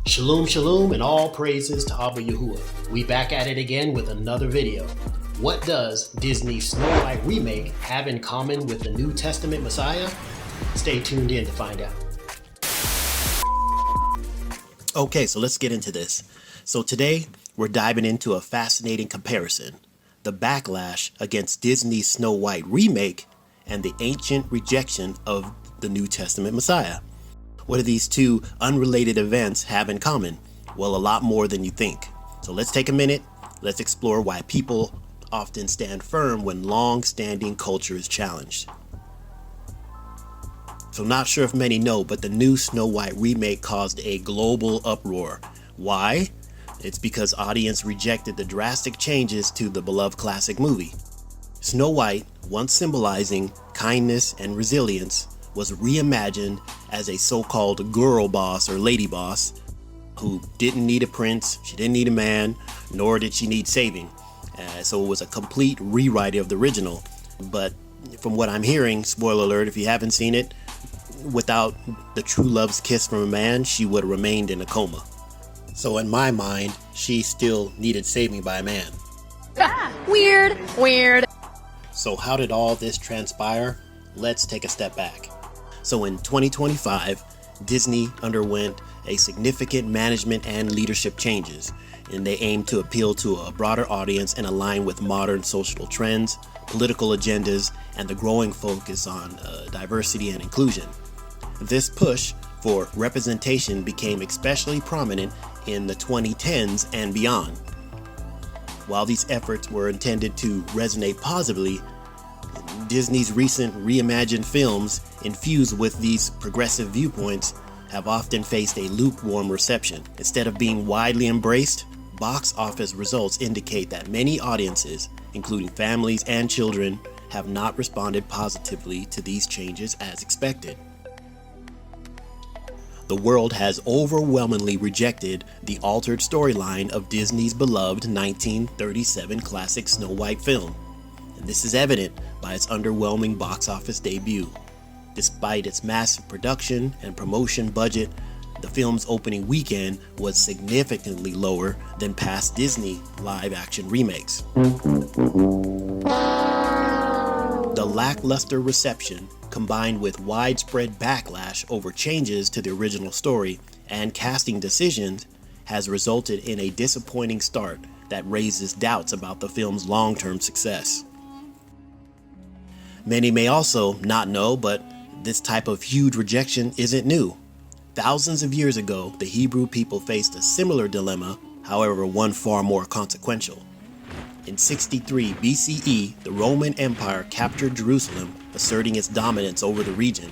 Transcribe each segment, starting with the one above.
Shalom, shalom, and all praises to Abba Yahuwah. We back at it again with another video. What does Disney's Snow White remake have in common with the New Testament Messiah? Stay tuned in to find out. Okay, so let's get into this. So today, we're diving into a fascinating comparison. The backlash against Disney's Snow White remake and the ancient rejection of the New Testament Messiah. What do these two unrelated events have in common? Well, a lot more than you think. So let's take a minute. Let's explore why people often stand firm when long-standing culture is challenged. So not sure if many know, but the new Snow White remake caused a global uproar. Why? It's because audience rejected the drastic changes to the beloved classic movie. Snow White, once symbolizing kindness and resilience, was reimagined as a so-called girl boss or lady boss who didn't need a prince, she didn't need a man, nor did she need saving. So it was a complete rewrite of the original. But from what I'm hearing, spoiler alert if you haven't seen it, without the true love's kiss from a man, she would have remained in a coma. So in my mind, she still needed saving by a man. Weird. So how did all this transpire? Let's take a step back. So in 2025, Disney underwent a significant management and leadership changes, and they aimed to appeal to a broader audience and align with modern social trends, political agendas, and the growing focus on diversity and inclusion. This push for representation became especially prominent in the 2010s and beyond. While these efforts were intended to resonate positively, Disney's recent reimagined films infused with these progressive viewpoints have often faced a lukewarm reception. Instead of being widely embraced, box office results indicate that many audiences, including families and children, have not responded positively to these changes as expected. The world has overwhelmingly rejected the altered storyline of Disney's beloved 1937 classic Snow White film. And this is evident by its underwhelming box office debut. Despite its massive production and promotion budget, the film's opening weekend was significantly lower than past Disney live-action remakes. The lackluster reception, combined with widespread backlash over changes to the original story and casting decisions, has resulted in a disappointing start that raises doubts about the film's long-term success. Many may also not know, but this type of huge rejection isn't new. Thousands of years ago, the Hebrew people faced a similar dilemma, however, one far more consequential. In 63 BCE, the Roman Empire captured Jerusalem, asserting its dominance over the region.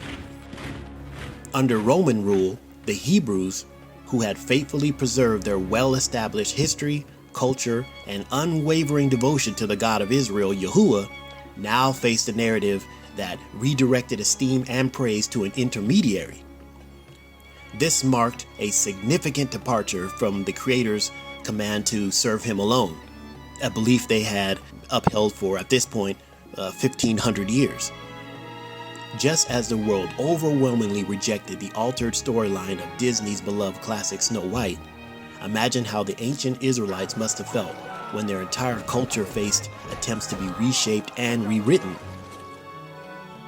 Under Roman rule, the Hebrews, who had faithfully preserved their well-established history, culture, and unwavering devotion to the God of Israel, Yahuwah, now faced a narrative that redirected esteem and praise to an intermediary. This marked a significant departure from the Creator's command to serve Him alone, a belief they had upheld for, at this point, 1,500 years. Just as the world overwhelmingly rejected the altered storyline of Disney's beloved classic Snow White, imagine how the ancient Israelites must have felt when their entire culture faced attempts to be reshaped and rewritten.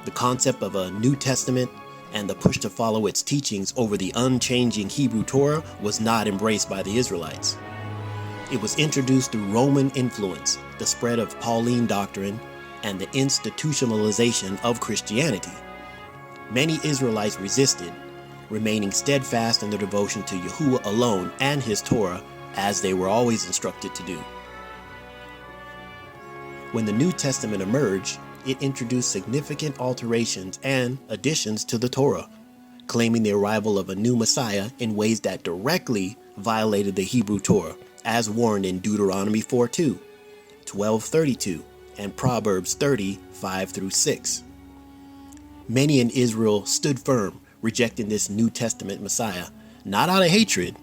The concept of a New Testament and the push to follow its teachings over the unchanging Hebrew Torah was not embraced by the Israelites. It was introduced through Roman influence, the spread of Pauline doctrine, and the institutionalization of Christianity. Many Israelites resisted, remaining steadfast in their devotion to Yahuwah alone and His Torah, as they were always instructed to do. When the New Testament emerged, it introduced significant alterations and additions to the Torah, claiming the arrival of a new Messiah in ways that directly violated the Hebrew Torah, as warned in Deuteronomy 4:2, 12:32, and Proverbs 30:5-6. Many in Israel stood firm, rejecting this New Testament Messiah, not out of hatred,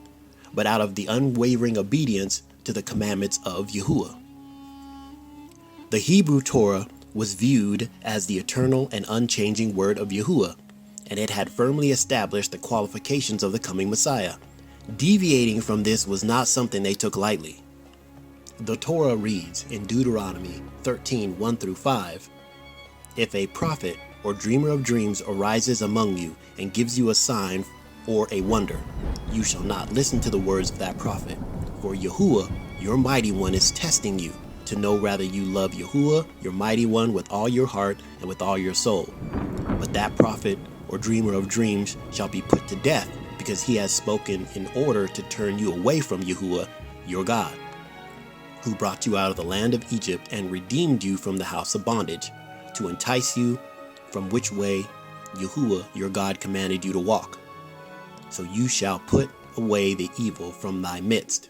but out of the unwavering obedience to the commandments of Yahuwah. The Hebrew Torah was viewed as the eternal and unchanging word of Yahuwah, and it had firmly established the qualifications of the coming Messiah, Deviating from this was not something they took lightly. The Torah reads in Deuteronomy 13:1-5, "If a prophet or dreamer of dreams arises among you and gives you a sign or a wonder, you shall not listen to the words of that prophet. For Yahuwah, your mighty one, is testing you to know whether you love Yahuwah, your mighty one, with all your heart and with all your soul. But that prophet or dreamer of dreams shall be put to death, because he has spoken in order to turn you away from Yahuwah, your God, who brought you out of the land of Egypt and redeemed you from the house of bondage, to entice you from which way Yahuwah your God commanded you to walk. So you shall put away the evil from thy midst."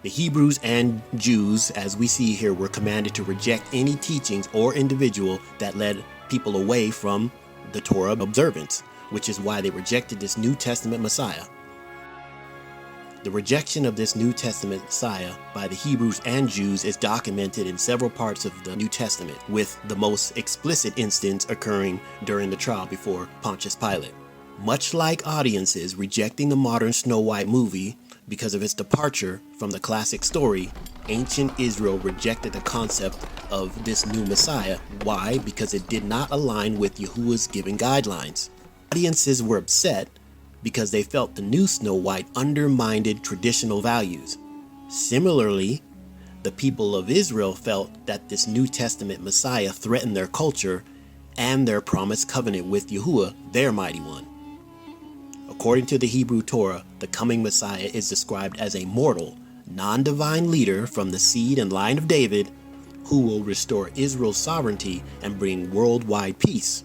The Hebrews and Jews, as we see here, were commanded to reject any teachings or individual that led people away from the Torah observance, which is why they rejected this New Testament Messiah. The rejection of this New Testament Messiah by the Hebrews and Jews is documented in several parts of the New Testament, with the most explicit instance occurring during the trial before Pontius Pilate. Much like audiences rejecting the modern Snow White movie because of its departure from the classic story, ancient Israel rejected the concept of this new Messiah. Why? Because it did not align with Yahuwah's given guidelines. Audiences were upset because they felt the new Snow White undermined traditional values. Similarly, the people of Israel felt that this New Testament Messiah threatened their culture and their promised covenant with Yahuwah, their mighty one. According to the Hebrew Torah, the coming Messiah is described as a mortal, non-divine leader from the seed and line of David, who will restore Israel's sovereignty and bring worldwide peace.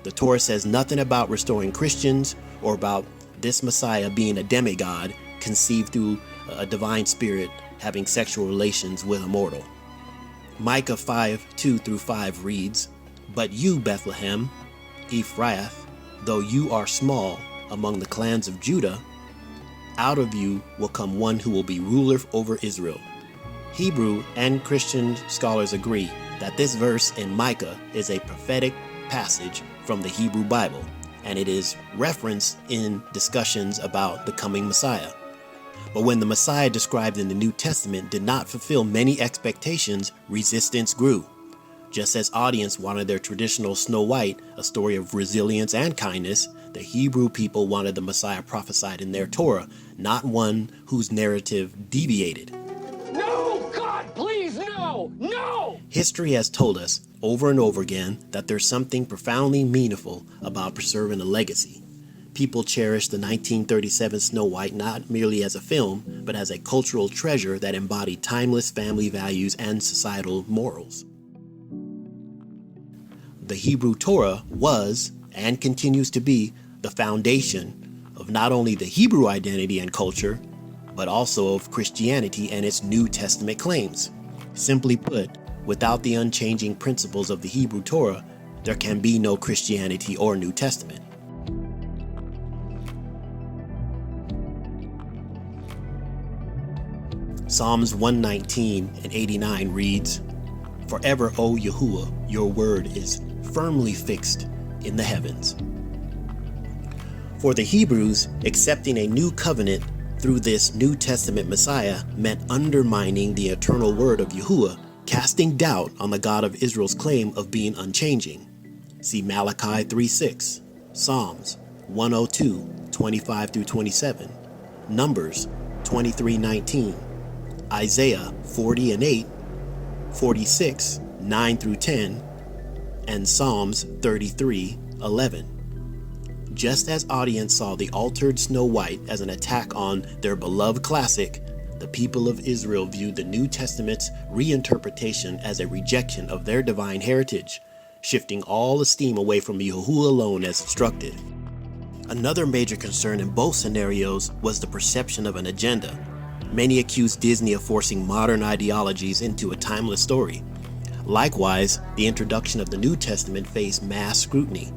The Torah says nothing about restoring Christians or about this Messiah being a demigod conceived through a divine spirit having sexual relations with a mortal. Micah 5:2-5 reads, "But you, Bethlehem, Ephrath, though you are small among the clans of Judah, out of you will come one who will be ruler over Israel." Hebrew and Christian scholars agree that this verse in Micah is a prophetic passage from the Hebrew Bible, and it is referenced in discussions about the coming Messiah. But when the Messiah described in the New Testament did not fulfill many expectations, resistance grew. Just as audience wanted their traditional Snow White, a story of resilience and kindness, the Hebrew people wanted the Messiah prophesied in their Torah, not one whose narrative deviated. No, God, please, no, no! History has told us over and over again that there's something profoundly meaningful about preserving a legacy. People cherish the 1937 Snow White not merely as a film, but as a cultural treasure that embodied timeless family values and societal morals. The Hebrew Torah was, and continues to be, the foundation of not only the Hebrew identity and culture, but also of Christianity and its New Testament claims. Simply put, without the unchanging principles of the Hebrew Torah, there can be no Christianity or New Testament. Psalms 119:89 reads, "Forever, O Yahuwah, your word is firmly fixed in the heavens." For the Hebrews, accepting a new covenant through this New Testament Messiah meant undermining the eternal word of Yahuwah, casting doubt on the God of Israel's claim of being unchanging. See Malachi 3:6, Psalms 102:25-27, Numbers 23:19, Isaiah 40:8, 46:9-10, and Psalms 33:11. Just as audience saw the altered Snow White as an attack on their beloved classic, the people of Israel viewed the New Testament's reinterpretation as a rejection of their divine heritage, shifting all esteem away from Yahuwah alone as instructed. Another major concern in both scenarios was the perception of an agenda. Many accused Disney of forcing modern ideologies into a timeless story. Likewise, the introduction of the New Testament faced mass scrutiny.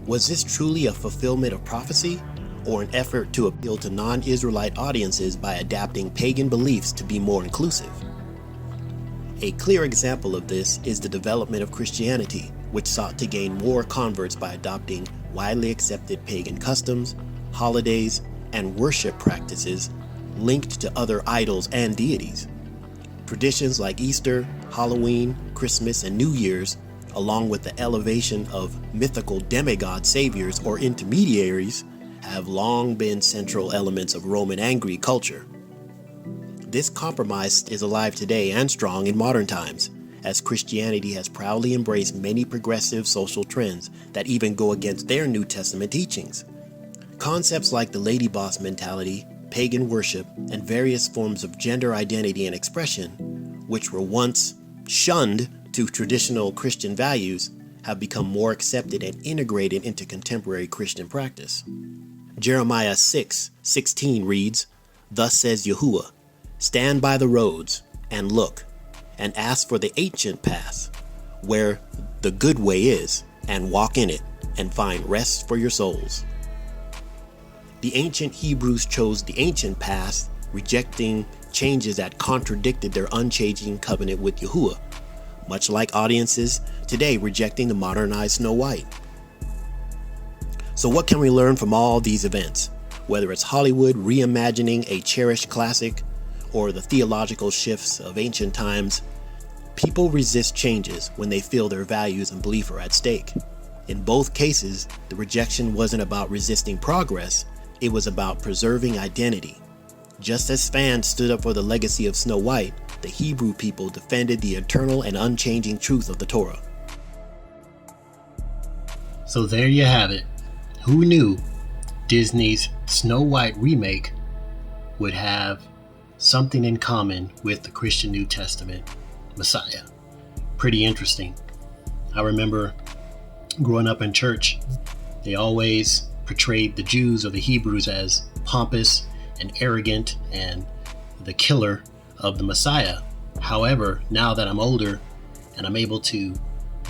Was this truly a fulfillment of prophecy, or an effort to appeal to non-Israelite audiences by adapting pagan beliefs to be more inclusive? A clear example of this is the development of Christianity, which sought to gain more converts by adopting widely accepted pagan customs, holidays, and worship practices linked to other idols and deities. Traditions like Easter, Halloween, Christmas, and New Year's, along with the elevation of mythical demigod saviors or intermediaries, have long been central elements of Roman and Greek culture. This compromise is alive today and strong in modern times, as Christianity has proudly embraced many progressive social trends that even go against their New Testament teachings. Concepts like the lady boss mentality, pagan worship, and various forms of gender identity and expression, which were once shunned to traditional Christian values, have become more accepted and integrated into contemporary Christian practice. Jeremiah 6:16 reads, "Thus says Yahuwah, stand by the roads and look, and ask for the ancient path, where the good way is, and walk in it, and find rest for your souls." The ancient Hebrews chose the ancient path, rejecting changes that contradicted their unchanging covenant with Yahuwah, much like audiences today rejecting the modernized Snow White. So what can we learn from all these events? Whether it's Hollywood reimagining a cherished classic, or the theological shifts of ancient times, people resist changes when they feel their values and belief are at stake. In both cases, the rejection wasn't about resisting progress, it was about preserving identity. Just as fans stood up for the legacy of Snow White, the Hebrew people defended the eternal and unchanging truth of the Torah. So there you have it. Who knew Disney's Snow White remake would have something in common with the Christian New Testament Messiah? Pretty interesting. I remember growing up in church, they always portrayed the Jews or the Hebrews as pompous and arrogant and the killer of the Messiah. However, now that I'm older and I'm able to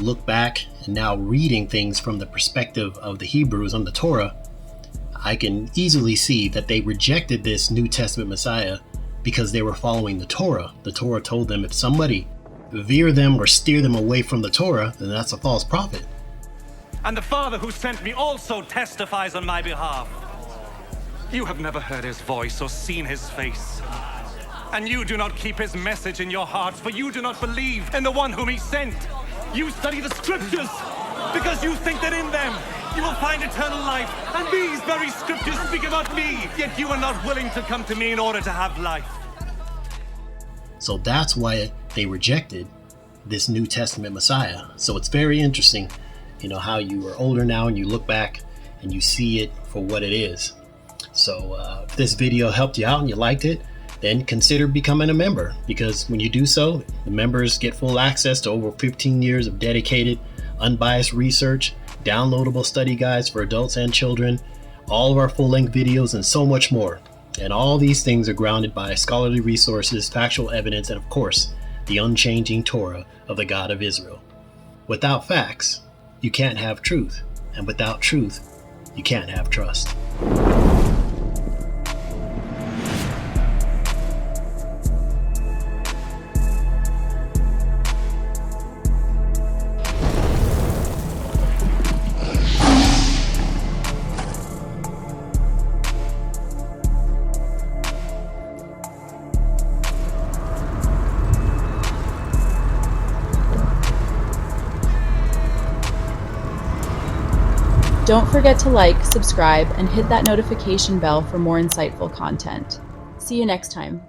look back and now reading things from the perspective of the Hebrews on the Torah, I can easily see that they rejected this New Testament Messiah because they were following the Torah. The Torah told them if somebody veer them or steer them away from the Torah, then that's a false prophet. And the Father who sent me also testifies on my behalf. You have never heard his voice or seen his face. And you do not keep his message in your hearts, for you do not believe in the one whom he sent. You study the scriptures because you think that in them you will find eternal life. And these very scriptures speak about me, yet you are not willing to come to me in order to have life. So that's why they rejected this New Testament Messiah. So it's very interesting, how you are older now and you look back and you see it for what it is. So if this video helped you out and you liked it, then consider becoming a member, because when you do so, the members get full access to over 15 years of dedicated, unbiased research, downloadable study guides for adults and children, all of our full-length videos, and so much more. And all these things are grounded by scholarly resources, factual evidence, and of course, the unchanging Torah of the God of Israel. Without facts, you can't have truth, and without truth, you can't have trust. Don't forget to like, subscribe, and hit that notification bell for more insightful content. See you next time.